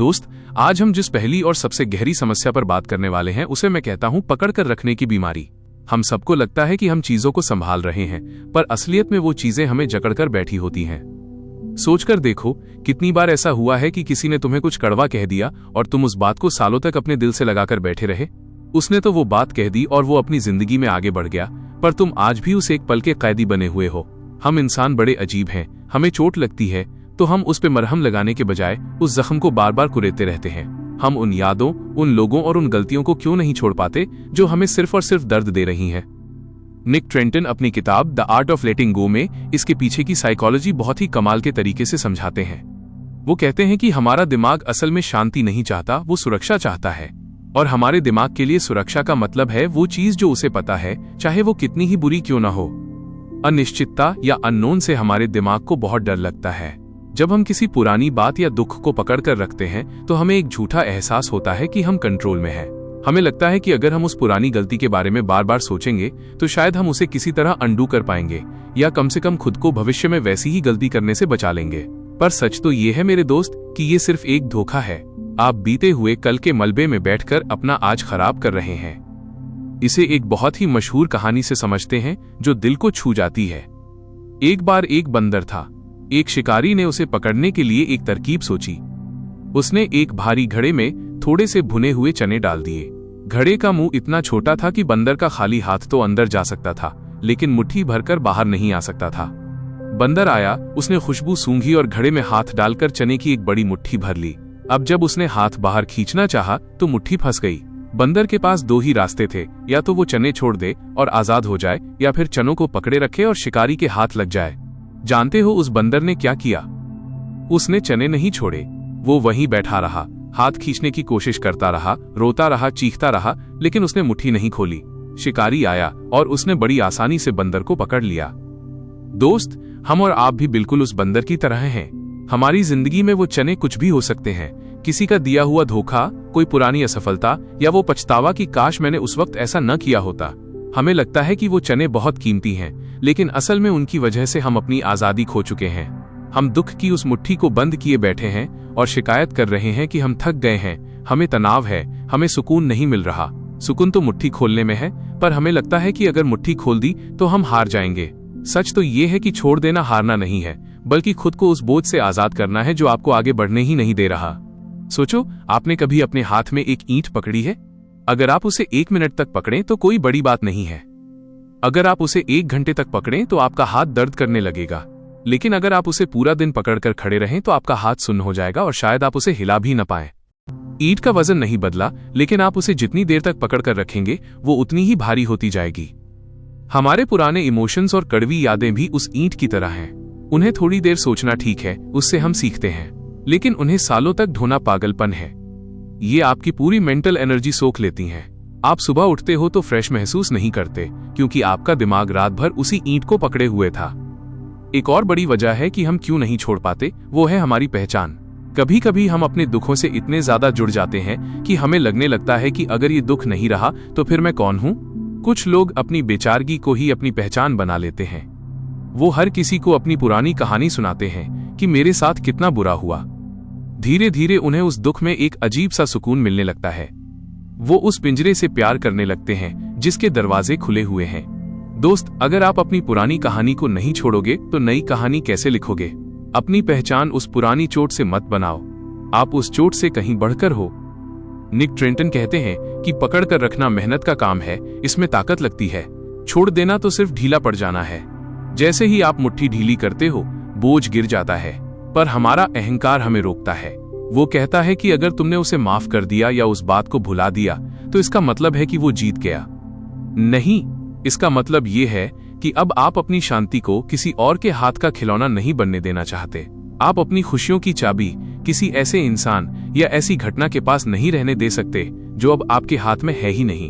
दोस्त, आज हम जिस पहली और सबसे गहरी समस्या पर बात करने वाले हैं उसे मैं कहता हूं पकड़ कर रखने की बीमारी। हम सबको लगता है कि हम चीजों को संभाल रहे हैं, पर असलियत में वो चीजें हमें जकड़कर बैठी होती हैं। सोचकर देखो, कितनी बार ऐसा हुआ है कि किसी ने तुम्हें कुछ कड़वा कह दिया और तुम उस बात को सालों तक अपने दिल से लगाकर बैठे रहे। उसने तो वो बात कह दी और वो अपनी जिंदगी में आगे बढ़ गया, पर तुम आज भी उस एक पल के कैदी बने हुए हो। हम इंसान बड़े अजीब हैं। हमें चोट लगती है तो हम उस पे मरहम लगाने के बजाय उस जख्म को बार बार कुरेदते रहते हैं। हम उन यादों, उन लोगों और उन गलतियों को क्यों नहीं छोड़ पाते जो हमें सिर्फ और सिर्फ दर्द दे रही हैं। निक ट्रेंटन अपनी किताब द आर्ट ऑफ लेटिंग गो में इसके पीछे की साइकोलॉजी बहुत ही कमाल के तरीके से समझाते हैं। वो कहते हैं कि हमारा दिमाग असल में शांति नहीं चाहता, वो सुरक्षा चाहता है। और हमारे दिमाग के लिए सुरक्षा का मतलब है वो चीज जो उसे पता है, चाहे वो कितनी ही बुरी क्यों ना हो। अनिश्चितता या अननोन से हमारे दिमाग को बहुत डर लगता है। जब हम किसी पुरानी बात या दुख को पकड़ कर रखते हैं तो हमें एक झूठा एहसास होता है कि हम कंट्रोल में हैं। हमें लगता है कि अगर हम उस पुरानी गलती के बारे में बार बार सोचेंगे तो शायद हम उसे किसी तरह अंडू कर पाएंगे, या कम से कम खुद को भविष्य में वैसी ही गलती करने से बचा लेंगे। पर सच तो ये है मेरे दोस्त कि ये सिर्फ एक धोखा है। आप बीते हुए कल के मलबे में बैठकर अपना आज खराब कर रहे हैं। इसे एक बहुत ही मशहूर कहानी से समझते हैं जो दिल को छू जाती है। एक बार एक बंदर था। एक शिकारी ने उसे पकड़ने के लिए एक तरकीब सोची। उसने एक भारी घड़े में थोड़े से भुने हुए चने डाल दिए। घड़े का मुंह इतना छोटा था कि बंदर का खाली हाथ तो अंदर जा सकता था, लेकिन मुट्ठी भरकर बाहर नहीं आ सकता था। बंदर आया, उसने खुशबू सूंघी और घड़े में हाथ डालकर चने की एक बड़ी मुट्ठी भर ली। अब जब उसने हाथ बाहर खींचना चाहा तो मुट्ठी फंस गई। बंदर के पास दो ही रास्ते थे, या तो वो चने छोड़ दे और आजाद हो जाए, या फिर चनों को पकड़े रखे और शिकारी के हाथ लग जाए। जानते हो उस बंदर ने क्या किया? उसने चने नहीं छोड़े। वो वहीं बैठा रहा, हाथ खींचने की कोशिश करता रहा, रोता रहा, चीखता रहा, लेकिन उसने मुट्ठी नहीं खोली। शिकारी आया और उसने बड़ी आसानी से बंदर को पकड़ लिया। दोस्त, हम और आप भी बिल्कुल उस बंदर की तरह हैं। हमारी जिंदगी में वो चने कुछ भी हो सकते हैं। किसी का दिया हुआ धोखा, कोई पुरानी असफलता, या वो पछतावा कि काश मैंने उस वक्त ऐसा न किया होता। हमें लगता है कि वो चने बहुत कीमती हैं, लेकिन असल में उनकी वजह से हम अपनी आजादी खो चुके हैं। हम दुख की उस मुट्ठी को बंद किए बैठे हैं और शिकायत कर रहे हैं कि हम थक गए हैं, हमें तनाव है, हमें सुकून नहीं मिल रहा। सुकून तो मुट्ठी खोलने में है, पर हमें लगता है कि अगर मुट्ठी खोल दी तो हम हार जाएंगे। सच तो ये है कि छोड़ देना हारना नहीं है, बल्कि खुद को उस बोझ से आजाद करना है जो आपको आगे बढ़ने ही नहीं दे रहा। सोचो, आपने कभी अपने हाथ में एक ईंट पकड़ी है? अगर आप उसे 1 मिनट तक पकड़ें तो कोई बड़ी बात नहीं है। अगर आप उसे 1 घंटे तक पकड़ें तो आपका हाथ दर्द करने लगेगा। लेकिन अगर आप उसे पूरा दिन पकड़कर खड़े रहें तो आपका हाथ सुन्न हो जाएगा और शायद आप उसे हिला भी न पाएं। ईंट का वजन नहीं बदला, लेकिन आप उसे जितनी देर तक पकड़कर रखेंगे वो उतनी ही भारी होती जाएगी। हमारे पुराने इमोशंस और कड़वी यादें भी उस ईंट की तरह हैं। उन्हें थोड़ी देर सोचना ठीक है, उससे हम सीखते हैं, लेकिन उन्हें सालों तक ढोना पागलपन है। ये आपकी पूरी मेंटल एनर्जी सोख लेती हैं। आप सुबह उठते हो तो फ्रेश महसूस नहीं करते, क्योंकि आपका दिमाग रात भर उसी ईंट को पकड़े हुए था। एक और बड़ी वजह है कि हम क्यों नहीं छोड़ पाते, वो है हमारी पहचान। कभी कभी हम अपने दुखों से इतने ज्यादा जुड़ जाते हैं कि हमें लगने लगता है कि अगर ये दुख नहीं रहा तो फिर मैं कौन हूं? कुछ लोग अपनी बेचारगी को ही अपनी पहचान बना लेते हैं। वो हर किसी को अपनी पुरानी कहानी सुनाते हैं कि मेरे साथ कितना बुरा हुआ। धीरे धीरे उन्हें उस दुख में एक अजीब सा सुकून मिलने लगता है। वो उस पिंजरे से प्यार करने लगते हैं जिसके दरवाजे खुले हुए हैं। दोस्त, अगर आप अपनी पुरानी कहानी को नहीं छोड़ोगे तो नई कहानी कैसे लिखोगे? अपनी पहचान उस पुरानी चोट से मत बनाओ। आप उस चोट से कहीं बढ़कर हो। निक ट्रेंटन कहते हैं कि पकड़ कर रखना मेहनत का काम है, इसमें ताकत लगती है। छोड़ देना तो सिर्फ ढीला पड़ जाना है। जैसे ही आप मुट्ठी ढीली करते हो, बोझ गिर जाता है, पर हमारा अहंकार हमें रोकता है। वो कहता है कि अगर तुमने उसे माफ कर दिया या उस बात को भुला दिया तो इसका मतलब है कि वो जीत गया। नहीं, इसका मतलब ये है कि अब आप अपनी शांति को किसी और के हाथ का खिलौना नहीं बनने देना चाहते। आप अपनी खुशियों की चाबी किसी ऐसे इंसान या ऐसी घटना के पास नहीं रहने दे सकते जो अब आपके हाथ में है ही नहीं।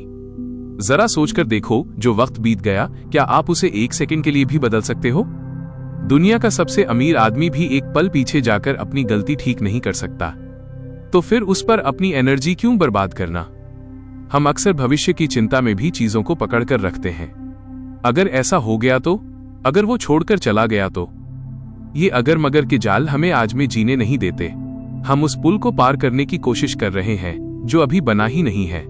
जरा सोचकर देखो, जो वक्त बीत गया, क्या आप उसे 1 सेकंड के लिए भी बदल सकते हो? दुनिया का सबसे अमीर आदमी भी एक पल पीछे जाकर अपनी गलती ठीक नहीं कर सकता, तो फिर उस पर अपनी एनर्जी क्यों बर्बाद करना? हम अक्सर भविष्य की चिंता में भी चीजों को पकड़कर रखते हैं। अगर ऐसा हो गया तो, अगर वो छोड़कर चला गया तो, ये अगर मगर के जाल हमें आज में जीने नहीं देते। हम उस पुल को पार करने की कोशिश कर रहे हैं जो अभी बना ही नहीं है।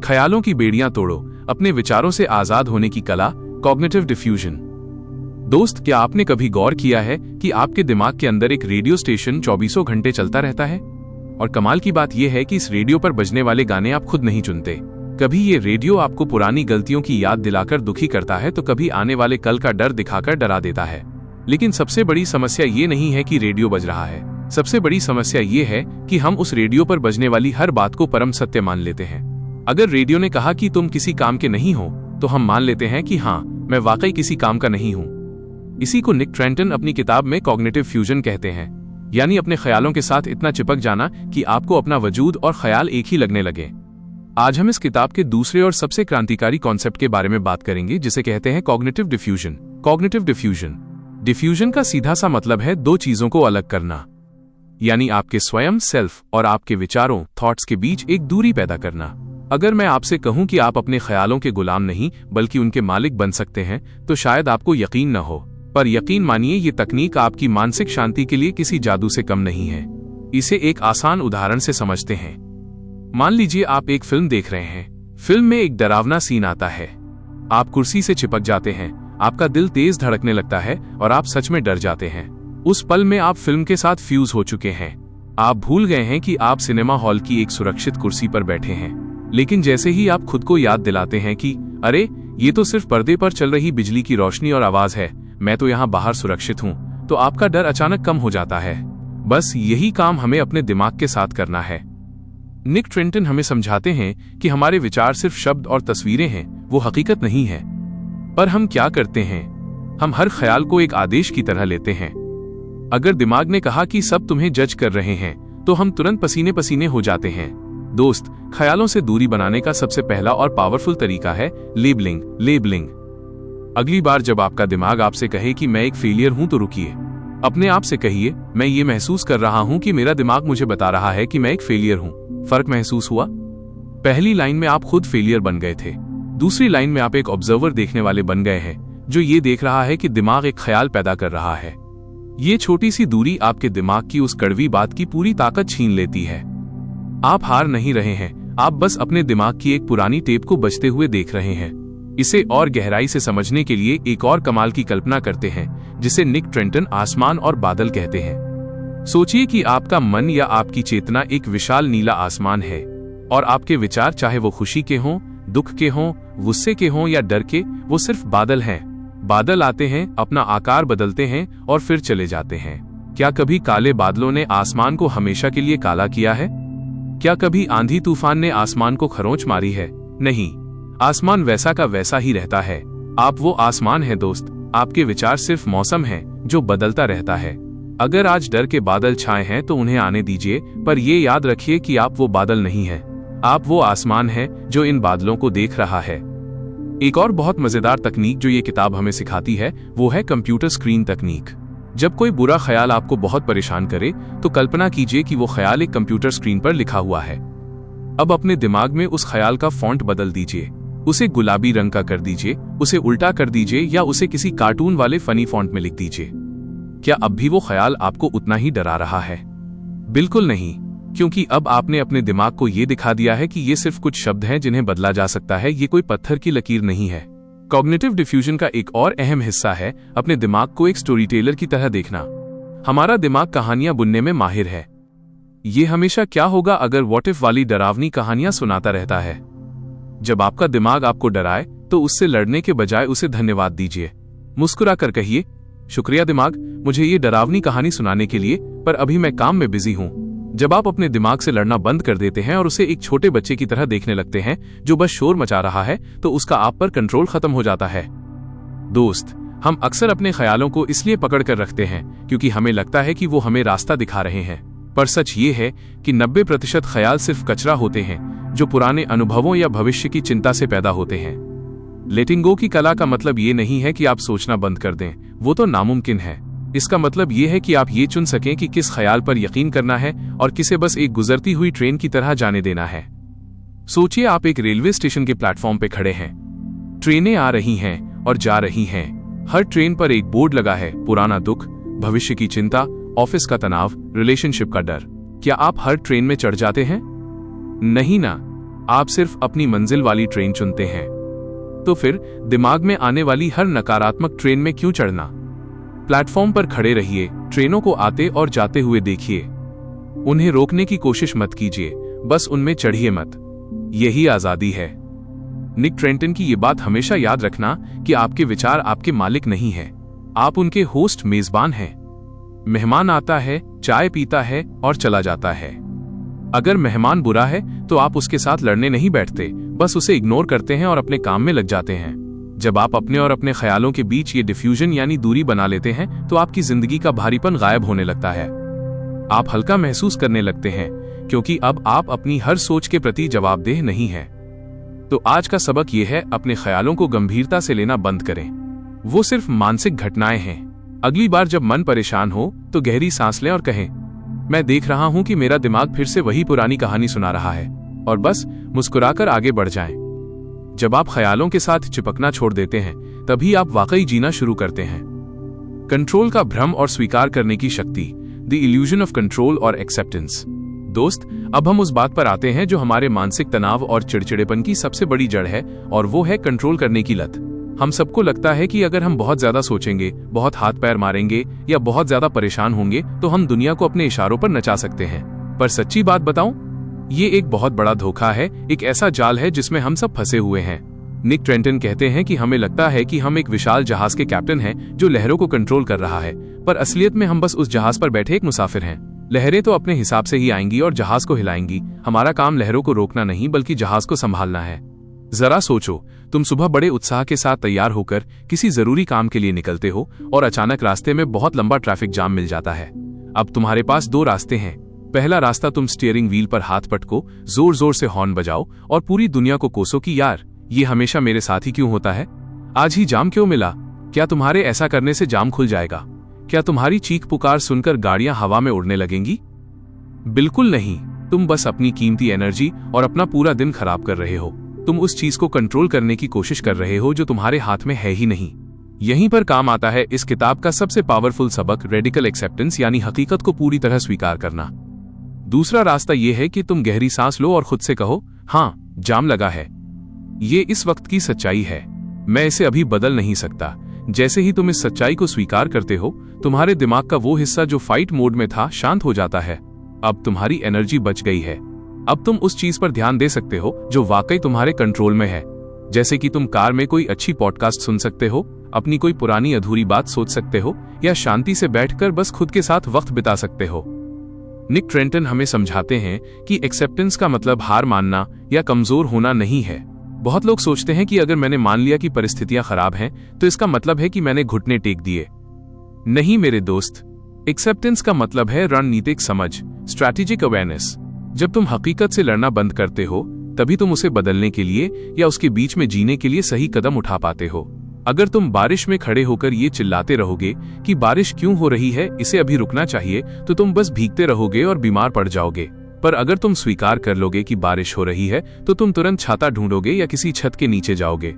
ख्यालों की बेड़ियां तोड़ो, अपने विचारों से आजाद होने की कला, कॉग्निटिव डिफ्यूजन। दोस्त, क्या आपने कभी गौर किया है कि आपके दिमाग के अंदर एक रेडियो स्टेशन 24 घंटे चलता रहता है? और कमाल की बात यह है कि इस रेडियो पर बजने वाले गाने आप खुद नहीं चुनते। कभी ये रेडियो आपको पुरानी गलतियों की याद दिलाकर दुखी करता है, तो कभी आने वाले कल का डर दिखाकर डरा देता है। लेकिन सबसे बड़ी समस्या ये नहीं है कि रेडियो बज रहा है, सबसे बड़ी समस्या ये है कि हम उस रेडियो पर बजने वाली हर बात को परम सत्य मान लेते हैं। अगर रेडियो ने कहा कि तुम किसी काम के नहीं हो, तो हम मान लेते हैं कि हाँ, मैं वाकई किसी काम का नहीं हूं। इसी को निक ट्रेंटन अपनी किताब में कॉग्निटिव फ्यूजन कहते हैं, यानी अपने ख्यालों के साथ इतना चिपक जाना कि आपको अपना वजूद और ख्याल एक ही लगने लगे। आज हम इस किताब के दूसरे और सबसे क्रांतिकारी कॉन्सेप्ट के बारे में बात करेंगे, जिसे कहते हैं cognitive diffusion. Cognitive diffusion diffusion का सीधा सा मतलब है दो चीजों को अलग करना, यानी आपके स्वयं सेल्फ और आपके विचारों थॉट्स के बीच एक दूरी पैदा करना। अगर मैं आपसे कहूं कि आप अपने ख्यालों के गुलाम नहीं बल्कि उनके मालिक बन सकते हैं, तो शायद आपको यकीन न हो, पर यकीन मानिए ये तकनीक आपकी मानसिक शांति के लिए किसी जादू से कम नहीं है। इसे एक आसान उदाहरण से समझते हैं। मान लीजिए आप एक फिल्म देख रहे हैं। फिल्म में एक डरावना सीन आता है, आप कुर्सी से चिपक जाते हैं, आपका दिल तेज धड़कने लगता है और आप सच में डर जाते हैं। उस पल में आप फिल्म के साथ फ्यूज हो चुके हैं। आप भूल गए हैं कि आप सिनेमा हॉल की एक सुरक्षित कुर्सी पर बैठे हैं। लेकिन जैसे ही आप खुद को याद दिलाते हैं कि अरे, ये तो सिर्फ पर्दे पर चल रही बिजली की रोशनी और आवाज है, मैं तो यहाँ बाहर सुरक्षित हूँ, तो आपका डर अचानक कम हो जाता है। बस यही काम हमें अपने दिमाग के साथ करना है। निक ट्रेंटन हमें समझाते हैं कि हमारे विचार सिर्फ शब्द और तस्वीरें हैं, वो हकीकत नहीं है। पर हम क्या करते हैं? हम हर ख्याल को एक आदेश की तरह लेते हैं। अगर दिमाग ने कहा कि सब तुम्हें जज कर रहे हैं, तो हम तुरंत पसीने पसीने हो जाते हैं। दोस्त, ख्यालों से दूरी बनाने का सबसे पहला और पावरफुल तरीका है लेबलिंग। लेबलिंग। अगली बार जब आपका दिमाग आपसे कहे कि मैं एक फेलियर हूं, तो रुकिए। अपने आप से कहिए, मैं ये महसूस कर रहा हूं कि मेरा दिमाग मुझे बता रहा है कि मैं एक फेलियर हूं। फर्क महसूस हुआ? पहली लाइन में आप खुद फेलियर बन गए थे, दूसरी लाइन में आप एक ऑब्जर्वर देखने वाले बन गए हैं, जो ये देख रहा है कि दिमाग एक ख्याल पैदा कर रहा है। ये छोटी सी दूरी आपके दिमाग की उस कड़वी बात की पूरी ताकत छीन लेती है। आप हार नहीं रहे हैं, आप बस अपने दिमाग की एक पुरानी टेप को बजते हुए देख रहे हैं। इसे और गहराई से समझने के लिए एक और कमाल की कल्पना करते हैं, जिसे निक ट्रेंटन आसमान और बादल कहते हैं। सोचिए कि आपका मन या आपकी चेतना एक विशाल नीला आसमान है, और आपके विचार, चाहे वो खुशी के हों, दुख के हों, गुस्से के हों या डर के, वो सिर्फ बादल हैं। बादल आते हैं, अपना आकार बदलते हैं और फिर चले जाते हैं। क्या कभी काले बादलों ने आसमान को हमेशा के लिए काला किया है? क्या कभी आंधी तूफान ने आसमान को खरोंच मारी है? नहीं, आसमान वैसा का वैसा ही रहता है। आप वो आसमान है दोस्त, आपके विचार सिर्फ मौसम है जो बदलता रहता है। अगर आज डर के बादल छाए हैं तो उन्हें आने दीजिए, पर ये याद रखिए कि आप वो बादल नहीं हैं, आप वो आसमान है जो इन बादलों को देख रहा है। एक और बहुत मजेदार तकनीक जो ये किताब हमें सिखाती है, वो है कंप्यूटर स्क्रीन तकनीक। जब कोई बुरा ख्याल आपको बहुत परेशान करे, तो कल्पना कीजिए कि वो ख्याल एक कंप्यूटर स्क्रीन पर लिखा हुआ है। अब अपने दिमाग में उस ख्याल का फॉन्ट बदल दीजिए, उसे गुलाबी रंग का कर दीजिए, उसे उल्टा कर दीजिए या उसे किसी कार्टून वाले फनी फॉन्ट में लिख दीजिए। क्या अब भी वो ख्याल आपको उतना ही डरा रहा है? बिल्कुल नहीं, क्योंकि अब आपने अपने दिमाग को ये दिखा दिया है कि ये सिर्फ कुछ शब्द हैं जिन्हें बदला जा सकता है, ये कोई पत्थर की लकीर नहीं है। कॉग्निटिव डिफ्यूजन का एक और अहम हिस्सा है अपने दिमाग को एक स्टोरी टेलर की तरह देखना। हमारा दिमाग कहानियां बुनने में माहिर है। ये हमेशा क्या होगा अगर व्हाट इफ वाली डरावनी कहानियां सुनाता रहता है। जब आपका दिमाग आपको डराए, तो उससे लड़ने के बजाय उसे धन्यवाद दीजिए। मुस्कुरा कर कहिए, शुक्रिया दिमाग, मुझे ये डरावनी कहानी सुनाने के लिए, पर अभी मैं काम में बिजी हूँ। जब आप अपने दिमाग से लड़ना बंद कर देते हैं और उसे एक छोटे बच्चे की तरह देखने लगते हैं जो बस शोर मचा रहा है, तो उसका आप पर कंट्रोल खत्म हो जाता है। दोस्त, हम अक्सर अपने ख्यालों को इसलिए पकड़ कर रखते हैं क्योंकि हमें लगता है कि वो हमें रास्ता दिखा रहे हैं, पर सच ये है कि 90% ख्याल सिर्फ कचरा होते हैं जो पुराने अनुभवों या भविष्य की चिंता से पैदा होते हैं। लेटिंग गो की कला का मतलब ये नहीं है कि आप सोचना बंद कर दें, वो तो नामुमकिन है। इसका मतलब ये है कि आप ये चुन सकें कि किस ख्याल पर यकीन करना है और किसे बस एक गुजरती हुई ट्रेन की तरह जाने देना है। सोचिए आप एक रेलवे स्टेशन के प्लेटफॉर्म पे खड़े हैं। ट्रेनें आ रही हैं और जा रही हैं। हर ट्रेन पर एक बोर्ड लगा है, पुराना दुख, भविष्य की चिंता, ऑफिस का तनाव, रिलेशनशिप का डर। क्या आप हर ट्रेन में चढ़ जाते हैं? नहीं ना, आप सिर्फ अपनी मंजिल वाली ट्रेन चुनते हैं। तो फिर दिमाग में आने वाली हर नकारात्मक ट्रेन में क्यों चढ़ना? प्लेटफॉर्म पर खड़े रहिए, ट्रेनों को आते और जाते हुए देखिए। उन्हें रोकने की कोशिश मत कीजिए, बस उनमें चढ़िए मत। यही आजादी है। निक ट्रेंटन की ये बात हमेशा याद रखना कि आपके विचार आपके मालिक नहीं हैं, आप उनके होस्ट मेजबान हैं। मेहमान आता है, चाय पीता है और चला जाता है। अगर मेहमान बुरा है तो आप उसके साथ लड़ने नहीं बैठते, बस उसे इग्नोर करते हैं और अपने काम में लग जाते हैं। जब आप अपने और अपने ख्यालों के बीच ये डिफ्यूजन यानी दूरी बना लेते हैं तो आपकी जिंदगी का भारीपन गायब होने लगता है। आप हल्का महसूस करने लगते हैं क्योंकि अब आप अपनी हर सोच के प्रति जवाबदेह नहीं हैं। तो आज का सबक यह है, अपने ख्यालों को गंभीरता से लेना बंद करें। वो सिर्फ मानसिक घटनाएं हैं। अगली बार जब मन परेशान हो तो गहरी सांस लें और कहें, मैं देख रहा हूं कि मेरा दिमाग फिर से वही पुरानी कहानी सुना रहा है, और बस मुस्कुराकर आगे बढ़ जाएं। जब आप ख्यालों के साथ चिपकना छोड़ देते हैं तभी आप वाकई जीना शुरू करते हैं। कंट्रोल का भ्रम और स्वीकार करने की शक्ति, द इल्यूजन ऑफ कंट्रोल और एक्सेप्टेंस। दोस्त, अब हम उस बात पर आते हैं जो हमारे मानसिक तनाव और चिड़चिड़ेपन की सबसे बड़ी जड़ है, और वो है कंट्रोल करने की लत। हम सबको लगता है कि अगर हम बहुत ज्यादा सोचेंगे, बहुत हाथ पैर मारेंगे या बहुत ज्यादा परेशान होंगे तो हम दुनिया को अपने इशारों पर नचा सकते हैं। पर सच्ची बात बताऊं, ये एक बहुत बड़ा धोखा है, एक ऐसा जाल है जिसमें हम सब फंसे हुए हैं। निक ट्रेंटन कहते हैं कि हमें लगता है कि हम एक विशाल जहाज के कैप्टन हैं जो लहरों को कंट्रोल कर रहा है, पर असलियत में हम बस उस जहाज पर बैठे एक मुसाफिर हैं। लहरें तो अपने हिसाब से ही आएंगी और जहाज को हिलाएंगी। हमारा काम लहरों को रोकना नहीं बल्कि जहाज को संभालना है। जरा सोचो, तुम सुबह बड़े उत्साह के साथ तैयार होकर किसी जरूरी काम के लिए निकलते हो और अचानक रास्ते में बहुत लंबा ट्रैफिक जाम मिल जाता है। अब तुम्हारे पास दो रास्ते हैं। पहला रास्ता, तुम स्टीयरिंग व्हील पर हाथ पटको, जोर जोर से हॉर्न बजाओ और पूरी दुनिया को कोसो कि यार, ये हमेशा मेरे साथ ही क्यों होता है, आज ही जाम क्यों मिला। क्या तुम्हारे ऐसा करने से जाम खुल जाएगा? क्या तुम्हारी चीख पुकार सुनकर गाड़ियां हवा में उड़ने लगेंगी? बिल्कुल नहीं। तुम बस अपनी कीमती एनर्जी और अपना पूरा दिन खराब कर रहे हो। तुम उस चीज को कंट्रोल करने की कोशिश कर रहे हो जो तुम्हारे हाथ में है ही नहीं। यहीं पर काम आता है इस किताब का सबसे पावरफुल सबक, रेडिकल एक्सेप्टेंस, यानी हकीकत को पूरी तरह स्वीकार करना। दूसरा रास्ता यह है कि तुम गहरी सांस लो और खुद से कहो, हाँ, जाम लगा है। ये इस वक्त की सच्चाई है, मैं इसे अभी बदल नहीं सकता। जैसे ही तुम इस सच्चाई को स्वीकार करते हो, तुम्हारे दिमाग का वो हिस्सा जो फाइट मोड में था शांत हो जाता है। अब तुम्हारी एनर्जी बच गई है। अब तुम उस चीज पर ध्यान दे सकते हो जो वाकई तुम्हारे कंट्रोल में है। जैसे कि तुम कार में कोई अच्छी पॉडकास्ट सुन सकते हो, अपनी कोई पुरानी अधूरी बात सोच सकते हो, या शांति से बैठकर बस खुद के साथ वक्त बिता सकते हो। निक ट्रेंटन हमें समझाते हैं कि एक्सेप्टेंस का मतलब हार मानना या कमजोर होना नहीं है। बहुत लोग सोचते हैं कि अगर मैंने मान लिया कि परिस्थितियां खराब हैं तो इसका मतलब है कि मैंने घुटने टेक दिए। नहीं मेरे दोस्त, एक्सेप्टेंस का मतलब है रणनीतिक समझ, स्ट्रैटेजिक अवेयरनेस। जब तुम हकीकत से लड़ना बंद करते हो तभी तुम उसे बदलने के लिए या उसके बीच में जीने के लिए सही कदम उठा पाते हो। अगर तुम बारिश में खड़े होकर ये चिल्लाते रहोगे कि बारिश क्यों हो रही है, इसे अभी रुकना चाहिए, तो तुम बस भीगते रहोगे और बीमार पड़ जाओगे। पर अगर तुम स्वीकार कर लोगे कि बारिश हो रही है तो तुम तुरंत छाता ढूंढोगे या किसी छत के नीचे जाओगे।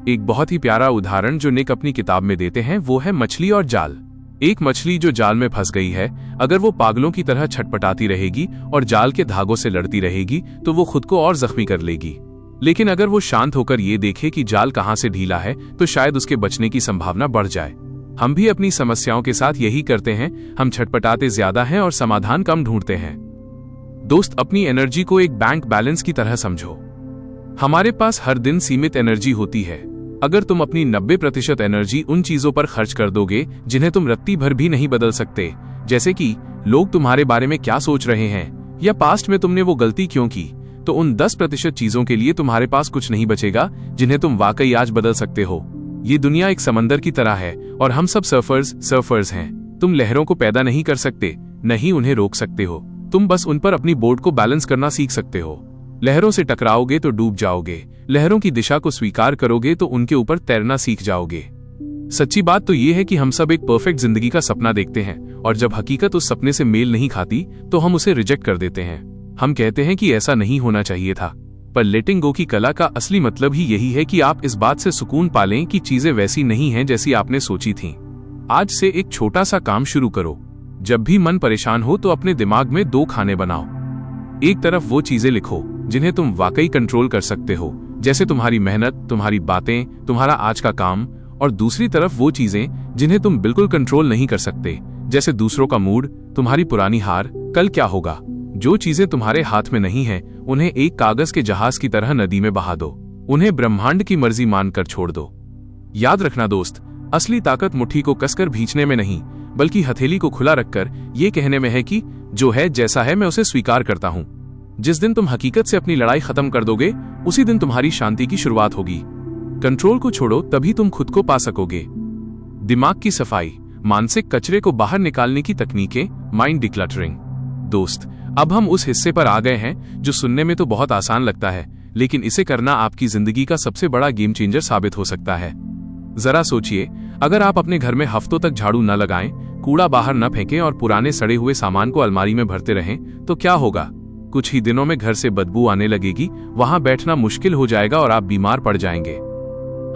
एक बहुत ही प्यारा उदाहरण जो निक अपनी किताब में देते हैं वो है मछली और जाल। एक मछली जो जाल में फंस गई है, अगर वो पागलों की तरह छटपटाती रहेगी और जाल के धागों से लड़ती रहेगी तो वो खुद को और जख्मी कर लेगी। लेकिन अगर वो शांत होकर ये देखे कि जाल कहाँ से ढीला है तो शायद उसके बचने की संभावना बढ़ जाए। हम भी अपनी समस्याओं के साथ यही करते हैं, हम छटपटाते ज्यादा हैं और समाधान कम ढूंढते हैं। दोस्त, अपनी एनर्जी को एक बैंक बैलेंस की तरह समझो। हमारे पास हर दिन सीमित एनर्जी होती है। अगर तुम अपनी 90% एनर्जी उन चीजों पर खर्च कर दोगे जिन्हें तुम रत्ती भर भी नहीं बदल सकते, जैसे कि लोग तुम्हारे बारे में क्या सोच रहे हैं या पास्ट में तुमने वो गलती क्यों की, तो उन 10% चीजों के लिए तुम्हारे पास कुछ नहीं बचेगा जिन्हें तुम वाकई आज बदल सकते हो। ये दुनिया एक समंदर की तरह है और हम सब सर्फर्स हैं। तुम लहरों को पैदा नहीं कर सकते, नहीं उन्हें रोक सकते हो। तुम बस उन पर अपनी बोट को बैलेंस करना सीख सकते हो। लहरों से टकराओगे तो डूब जाओगे, लहरों की दिशा को स्वीकार करोगे तो उनके ऊपर तैरना सीख जाओगे। सच्ची बात तो ये है कि हम सब एक परफेक्ट जिंदगी का सपना देखते हैं और जब हकीकत उस सपने से मेल नहीं खाती तो हम उसे रिजेक्ट कर देते हैं। हम कहते हैं कि ऐसा नहीं होना चाहिए था। पर लेटिंग गो की कला का असली मतलब ही यही है कि आप इस बात से सुकून पालें कि चीजें वैसी नहीं हैं जैसी आपने सोची थीं। आज से एक छोटा सा काम शुरू करो। जब भी मन परेशान हो तो अपने दिमाग में 2 खाने बनाओ। एक तरफ वो चीजें लिखो जिन्हें तुम वाकई कंट्रोल कर सकते हो, जैसे तुम्हारी मेहनत, तुम्हारी बातें, तुम्हारा आज का काम, और दूसरी तरफ वो चीजें जिन्हें तुम बिल्कुल कंट्रोल नहीं कर सकते, जैसे दूसरों का मूड, तुम्हारी पुरानी हार, कल क्या होगा। जो चीजें तुम्हारे हाथ में नहीं हैं, उन्हें एक कागज के जहाज की तरह नदी में बहा दो। उन्हें ब्रह्मांड की मर्जी मानकर छोड़ दो। याद रखना दोस्त, असली ताकत मुट्ठी को कसकर भींचने में नहीं, बल्कि हथेली को खुला रखकर ये कहने में है कि जो है जैसा है मैं उसे स्वीकार करता हूं। जिस दिन तुम हकीकत से अपनी लड़ाई खत्म कर दोगे, उसी दिन तुम्हारी शांति की शुरुआत होगी। कंट्रोल को छोड़ो, तभी तुम खुद को पा सकोगे। दिमाग की सफाई, मानसिक कचरे को बाहर निकालने की तकनीकें, माइंड डिक्लटरिंग। दोस्त, अब हम उस हिस्से पर आ गए हैं जो सुनने में तो बहुत आसान लगता है, लेकिन इसे करना आपकी जिंदगी का सबसे बड़ा गेम चेंजर साबित हो सकता है। जरा सोचिए, अगर आप अपने घर में हफ्तों तक झाड़ू न लगाएं, कूड़ा बाहर न फेंकें और पुराने सड़े हुए सामान को अलमारी में भरते रहें, तो क्या होगा? कुछ ही दिनों में घर से बदबू आने लगेगी, वहां बैठना मुश्किल हो जाएगा और आप बीमार पड़ जाएंगे।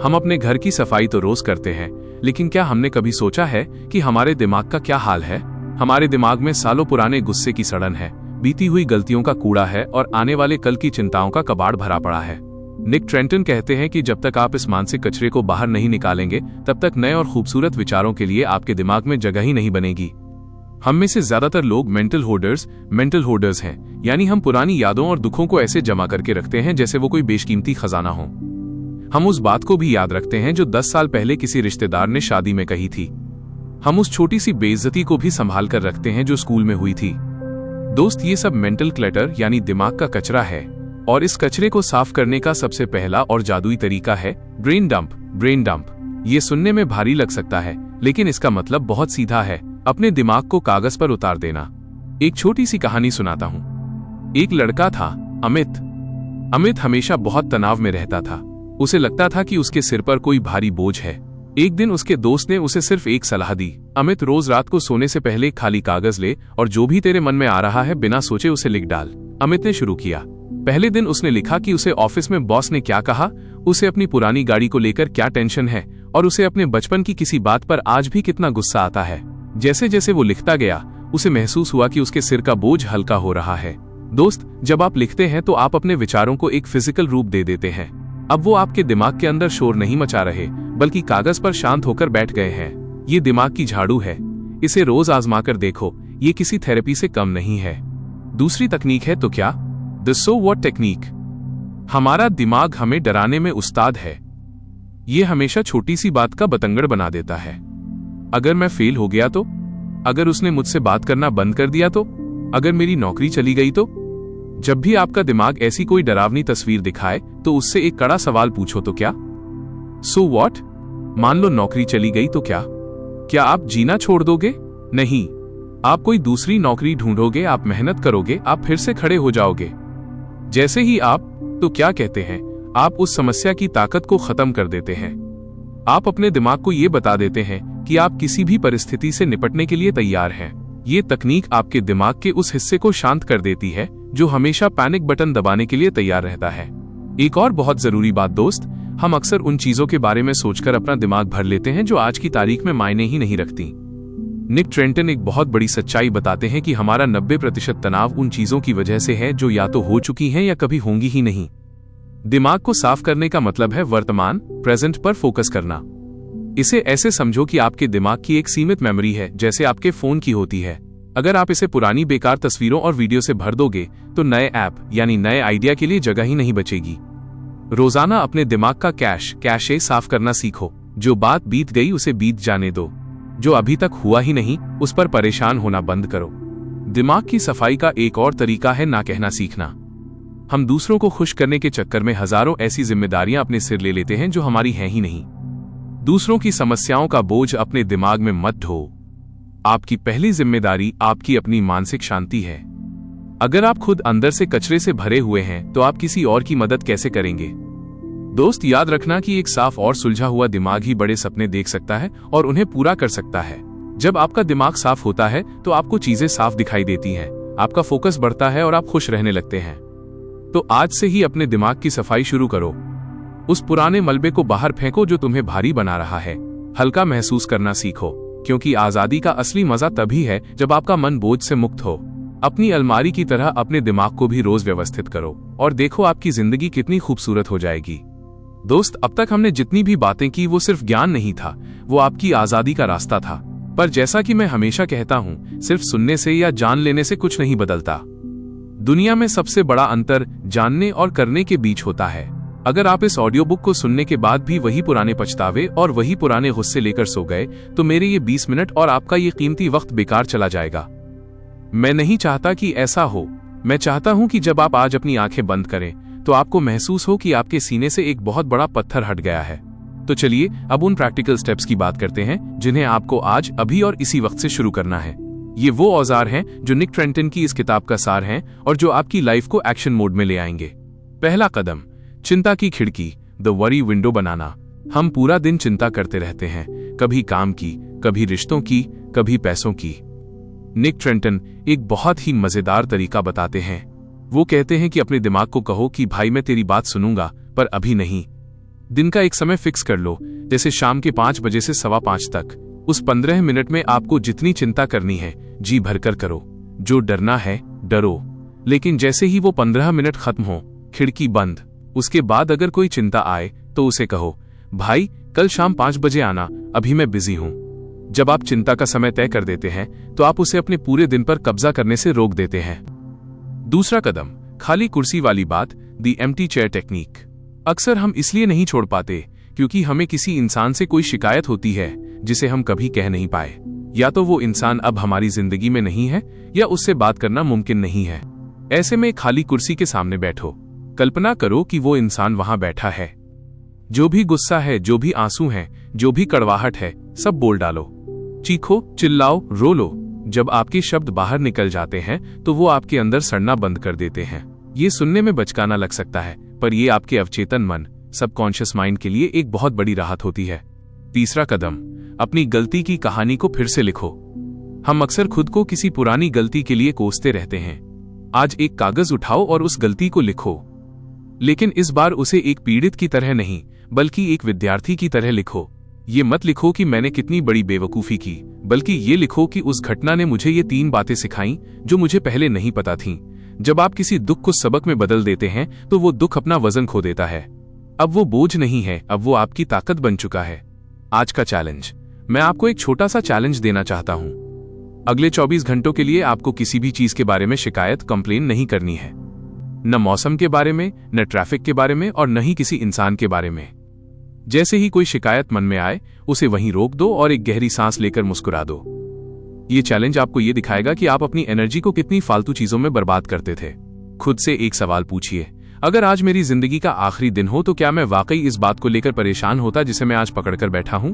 हम अपने घर की सफाई तो रोज करते हैं, लेकिन क्या हमने कभी सोचा है कि हमारे दिमाग का क्या हाल है? हमारे दिमाग में सालों पुराने गुस्से की सड़न है, बीती हुई गलतियों का कूड़ा है और आने वाले कल की चिंताओं का कबाड़ भरा पड़ा है। निक ट्रेंटन कहते हैं कि जब तक आप इस मानसिक कचरे को बाहर नहीं निकालेंगे, तब तक नए और खूबसूरत विचारों के लिए आपके दिमाग में जगह ही नहीं बनेगी। हम में से ज्यादातर लोग मेंटल होर्डर्स हैं, यानी हम पुरानी यादों और दुखों को ऐसे जमा करके रखते हैं जैसे वो कोई बेशकीमती खजाना हो। हम उस बात को भी याद रखते हैं जो 10 साल पहले किसी रिश्तेदार ने शादी में कही थी। हम उस छोटी सी बेइज्जती को भी संभाल कर रखते हैं जो स्कूल में हुई थी। दोस्त, ये सब मेंटल क्लटर यानी दिमाग का कचरा है, और इस कचरे को साफ करने का सबसे पहला और जादुई तरीका है ब्रेन डंप। ये सुनने में भारी लग सकता है, लेकिन इसका मतलब बहुत सीधा है, अपने दिमाग को कागज पर उतार देना। एक छोटी सी कहानी सुनाता हूं। एक लड़का था, अमित हमेशा बहुत तनाव में रहता था। उसे लगता था कि उसके सिर पर कोई भारी बोझ है। एक दिन उसके दोस्त ने उसे सिर्फ एक सलाह दी, अमित, रोज रात को सोने से पहले खाली कागज ले और जो भी तेरे मन में आ रहा है बिना सोचे उसे लिख डाल। अमित ने शुरू किया। पहले दिन उसने लिखा कि उसे ऑफिस में बॉस ने क्या कहा, उसे अपनी पुरानी गाड़ी को लेकर क्या टेंशन है, और उसे अपने बचपन की किसी बात पर आज भी कितना गुस्सा आता है। जैसे जैसे वो लिखता गया, उसे महसूस हुआ कि उसके सिर का बोझ हल्का हो रहा है। दोस्त, जब आप लिखते हैं तो आप अपने विचारों को एक फिजिकल रूप दे देते हैं। अब वो आपके दिमाग के अंदर शोर नहीं मचा रहे, बल्कि कागज पर शांत होकर बैठ गए हैं। ये दिमाग की झाड़ू है। इसे रोज आजमाकर देखो, ये किसी थेरेपी से कम नहीं है। दूसरी तकनीक है तो क्या, द सो व्हाट टेक्निक। हमारा दिमाग हमें डराने में उस्ताद है। ये हमेशा छोटी सी बात का बतंगड़ बना देता है। अगर मैं फेल हो गया तो, अगर उसने मुझसे बात करना बंद कर दिया तो, अगर मेरी नौकरी चली गई तो। जब भी आपका दिमाग ऐसी कोई डरावनी तस्वीर दिखाए तो उससे एक कड़ा सवाल पूछो, तो क्या, सो व्हाट। मान लो नौकरी चली गई तो क्या आप जीना छोड़ दोगे? नहीं, आप कोई दूसरी नौकरी ढूंढोगे, आप मेहनत करोगे, आप फिर से खड़े हो जाओगे। जैसे ही आप तो क्या कहते हैं, आप उस समस्या की ताकत को खत्म कर देते हैं। आप अपने दिमाग को यह बता देते हैं कि आप किसी भी परिस्थिति से निपटने के लिए तैयार हैं। ये तकनीक आपके दिमाग के उस हिस्से को शांत कर देती है जो हमेशा पैनिक बटन दबाने के लिए तैयार रहता है। एक और बहुत जरूरी बात दोस्त, हम अक्सर उन चीजों के बारे में सोचकर अपना दिमाग भर लेते हैं जो आज की तारीख में मायने ही नहीं रखती। निक ट्रेंटन एक बहुत बड़ी सच्चाई बताते हैं कि हमारा 90% तनाव उन चीजों की वजह से है जो या तो हो चुकी हैं या कभी होंगी ही नहीं। दिमाग को साफ करने का मतलब है वर्तमान प्रेजेंट पर फोकस करना। इसे ऐसे समझो कि आपके दिमाग की एक सीमित मेमोरी है, जैसे आपके फोन की होती है। अगर आप इसे पुरानी बेकार तस्वीरों और वीडियो से भर दोगे तो नए ऐप यानी नए आइडिया के लिए जगह ही नहीं बचेगी। रोजाना अपने दिमाग का कैशे साफ करना सीखो। जो बात बीत गई उसे बीत जाने दो, जो अभी तक हुआ ही नहीं उस पर परेशान होना बंद करो। दिमाग की सफाई का एक और तरीका है ना कहना सीखना। हम दूसरों को खुश करने के चक्कर में हजारों ऐसी जिम्मेदारियां अपने सिर ले लेते हैं जो हमारी हैं ही नहीं। दूसरों की समस्याओं का बोझ अपने दिमाग में मत ढो। आपकी पहली जिम्मेदारी आपकी अपनी मानसिक शांति है। अगर आप खुद अंदर से कचरे से भरे हुए हैं तो आप किसी और की मदद कैसे करेंगे? दोस्त, याद रखना कि एक साफ और सुलझा हुआ दिमाग ही बड़े सपने देख सकता है और उन्हें पूरा कर सकता है। जब आपका दिमाग साफ होता है तो आपको चीजें साफ दिखाई देती हैं, आपका फोकस बढ़ता है और आप खुश रहने लगते हैं। तो आज से ही अपने दिमाग की सफाई शुरू करो। उस पुराने मलबे को बाहर फेंको जो तुम्हें भारी बना रहा है। हल्का महसूस करना सीखो। क्योंकि आजादी का असली मजा तभी है जब आपका मन बोझ से मुक्त हो। अपनी अलमारी की तरह अपने दिमाग को भी रोज व्यवस्थित करो और देखो आपकी जिंदगी कितनी खूबसूरत हो जाएगी। दोस्त, अब तक हमने जितनी भी बातें की वो सिर्फ ज्ञान नहीं था, वो आपकी आजादी का रास्ता था। पर जैसा कि मैं हमेशा कहता हूं, सिर्फ सुनने से या जान लेने से कुछ नहीं बदलता। दुनिया में सबसे बड़ा अंतर जानने और करने के बीच होता है। अगर आप इस ऑडियो बुक को सुनने के बाद भी वही पुराने पछतावे और वही पुराने गुस्से लेकर सो गए, तो मेरे ये 20 मिनट और आपका ये कीमती वक्त बेकार चला जाएगा। मैं नहीं चाहता कि ऐसा हो। मैं चाहता हूं कि जब आप आज अपनी आंखें बंद करें तो आपको महसूस हो कि आपके सीने से एक बहुत बड़ा पत्थर हट गया है। तो चलिए अब उन प्रैक्टिकल स्टेप्स की बात करते हैं जिन्हें आपको आज, अभी और इसी वक्त से शुरू करना है। ये वो औजार हैं जो निक ट्रेंटन की इस किताब का सार हैं और जो आपकी लाइफ को एक्शन मोड में ले आएंगे। पहला कदम, चिंता की खिड़की, द वरी विंडो बनाना। हम पूरा दिन चिंता करते रहते हैं, कभी काम की, कभी रिश्तों की, कभी पैसों की। निक ट्रेंटन एक बहुत ही मजेदार तरीका बताते हैं। वो कहते हैं कि अपने दिमाग को कहो कि भाई मैं तेरी बात सुनूंगा, पर अभी नहीं। दिन का एक समय फिक्स कर लो, जैसे शाम के 5 बजे से 5:15 तक। उस 15 मिनट में आपको जितनी चिंता करनी है जी भरकर करो। जो डरना है डरो, लेकिन जैसे ही वो 15 मिनट खत्म हो, खिड़की बंद। उसके बाद अगर कोई चिंता आए तो उसे कहो, भाई कल शाम 5 बजे आना, अभी मैं बिजी हूं। जब आप चिंता का समय तय कर देते हैं तो आप उसे अपने पूरे दिन पर कब्जा करने से रोक देते हैं। दूसरा कदम, खाली कुर्सी वाली बात, द एम्प्टी चेयर टेक्निक। अक्सर हम इसलिए नहीं छोड़ पाते क्योंकि हमें किसी इंसान से कोई शिकायत होती है जिसे हम कभी कह नहीं पाए। या तो वो इंसान अब हमारी जिंदगी में नहीं है या उससे बात करना मुमकिन नहीं है। ऐसे में खाली कुर्सी के सामने बैठो। कल्पना करो कि वो इंसान वहां बैठा है। जो भी गुस्सा है, जो भी आंसू हैं, जो भी कड़वाहट है, सब बोल डालो। चीखो, चिल्लाओ, रो लो। जब आपके शब्द बाहर निकल जाते हैं तो वो आपके अंदर सड़ना बंद कर देते हैं। ये सुनने में बचकाना लग सकता है, पर ये आपके अवचेतन मन, सबकॉन्शियस माइंड के लिए एक बहुत बड़ी राहत होती है। तीसरा कदम, अपनी गलती की कहानी को फिर से लिखो। हम अक्सर खुद को किसी पुरानी गलती के लिए कोसते रहते हैं। आज एक कागज उठाओ और उस गलती को लिखो, लेकिन इस बार उसे एक पीड़ित की तरह नहीं, बल्कि एक विद्यार्थी की तरह लिखो। ये मत लिखो कि मैंने कितनी बड़ी बेवकूफी की, बल्कि ये लिखो कि उस घटना ने मुझे ये 3 बातें सिखाईं जो मुझे पहले नहीं पता थीं। जब आप किसी दुख को सबक में बदल देते हैं तो वो दुख अपना वजन खो देता है। अब वो बोझ नहीं है, अब वो आपकी ताकत बन चुका है। आज का चैलेंज, मैं आपको एक छोटा सा चैलेंज देना चाहता हूं। अगले 24 घंटों के लिए आपको किसी भी चीज के बारे में शिकायत, कंप्लेन नहीं करनी है। न मौसम के बारे में, न ट्रैफिक के बारे में, और न ही किसी इंसान के बारे में। जैसे ही कोई शिकायत मन में आए, उसे वहीं रोक दो और एक गहरी सांस लेकर मुस्कुरा दो। ये चैलेंज आपको ये दिखाएगा कि आप अपनी एनर्जी को कितनी फालतू चीजों में बर्बाद करते थे। खुद से एक सवाल पूछिए, अगर आज मेरी जिंदगी का आखिरी दिन हो तो क्या मैं वाकई इस बात को लेकर परेशान होता जिसे मैं आज पकड़कर बैठा हूं?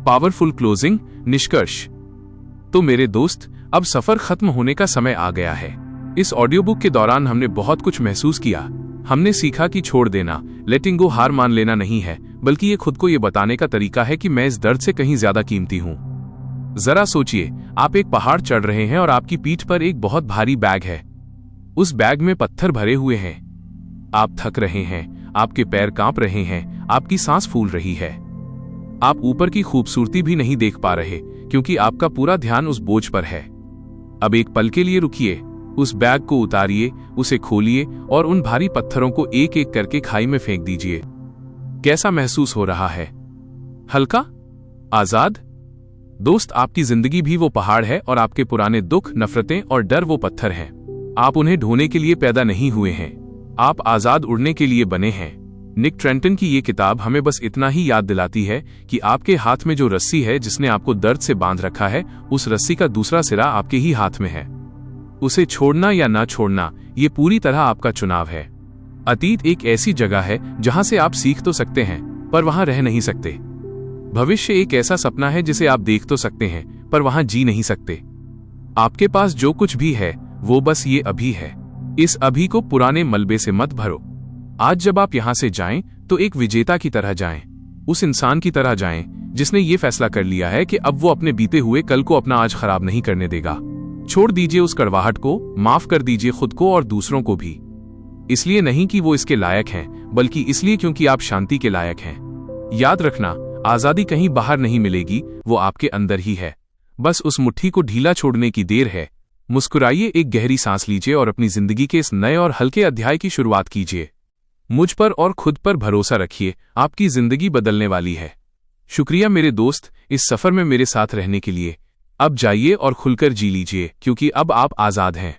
पावरफुल क्लोजिंग, निष्कर्ष। तो मेरे दोस्त, अब सफर खत्म होने का समय आ गया है। इस ऑडियो बुक के दौरान हमने बहुत कुछ महसूस किया। हमने सीखा कि छोड़ देना, लेटिंग गो, हार मान लेना नहीं है, बल्कि ये खुद को ये बताने का तरीका है कि मैं इस दर्द से कहीं ज्यादा कीमती हूं। जरा सोचिए, आप एक पहाड़ चढ़ रहे हैं और आपकी पीठ पर एक बहुत भारी बैग है। उस बैग में पत्थर भरे हुए हैं। आप थक रहे हैं, आपके पैर कांप रहे हैं, आपकी सांस फूल रही है। आप ऊपर की खूबसूरती भी नहीं देख पा रहे क्योंकि आपका पूरा ध्यान उस बोझ पर है। अब एक पल के लिए रुकिए, उस बैग को उतारिए, उसे खोलिए और उन भारी पत्थरों को एक एक करके खाई में फेंक दीजिए। कैसा महसूस हो रहा है? हल्का? आजाद? दोस्त, आपकी जिंदगी भी वो पहाड़ है और आपके पुराने दुख, नफरतें और डर वो पत्थर हैं। आप उन्हें ढोने के लिए पैदा नहीं हुए हैं, आप आजाद उड़ने के लिए बने हैं। निक ट्रेंटन की ये किताब हमें बस इतना ही याद दिलाती है कि आपके हाथ में जो रस्सी है जिसने आपको दर्द से बांध रखा है, उस रस्सी का दूसरा सिरा आपके ही हाथ में है। उसे छोड़ना या ना छोड़ना, ये पूरी तरह आपका चुनाव है। अतीत एक ऐसी जगह है जहां से आप सीख तो सकते हैं पर वहां रह नहीं सकते। भविष्य एक ऐसा सपना है जिसे आप देख तो सकते हैं पर वहां जी नहीं सकते। आपके पास जो कुछ भी है वो बस ये अभी है। इस अभी को पुराने मलबे से मत भरो। आज जब आप यहां से जाएं तो एक विजेता की तरह जाएं, उस इंसान की तरह जाएं जिसने ये फैसला कर लिया है कि अब वो अपने बीते हुए कल को अपना आज खराब नहीं करने देगा। छोड़ दीजिए उस कड़वाहट को, माफ कर दीजिए खुद को और दूसरों को भी। इसलिए नहीं कि वो इसके लायक हैं, बल्कि इसलिए क्योंकि आप शांति के लायक हैं। याद रखना, आजादी कहीं बाहर नहीं मिलेगी, वो आपके अंदर ही है। बस उस मुट्ठी को ढीला छोड़ने की देर है। मुस्कुराइए, एक गहरी सांस लीजिए और अपनी जिंदगी के इस नए और हल्के अध्याय की शुरुआत कीजिए। मुझ पर और खुद पर भरोसा रखिए, आपकी जिंदगी बदलने वाली है। शुक्रिया मेरे दोस्त, इस सफर में मेरे साथ रहने के लिए। अब जाइए और खुलकर जी लीजिए, क्योंकि अब आप आजाद हैं।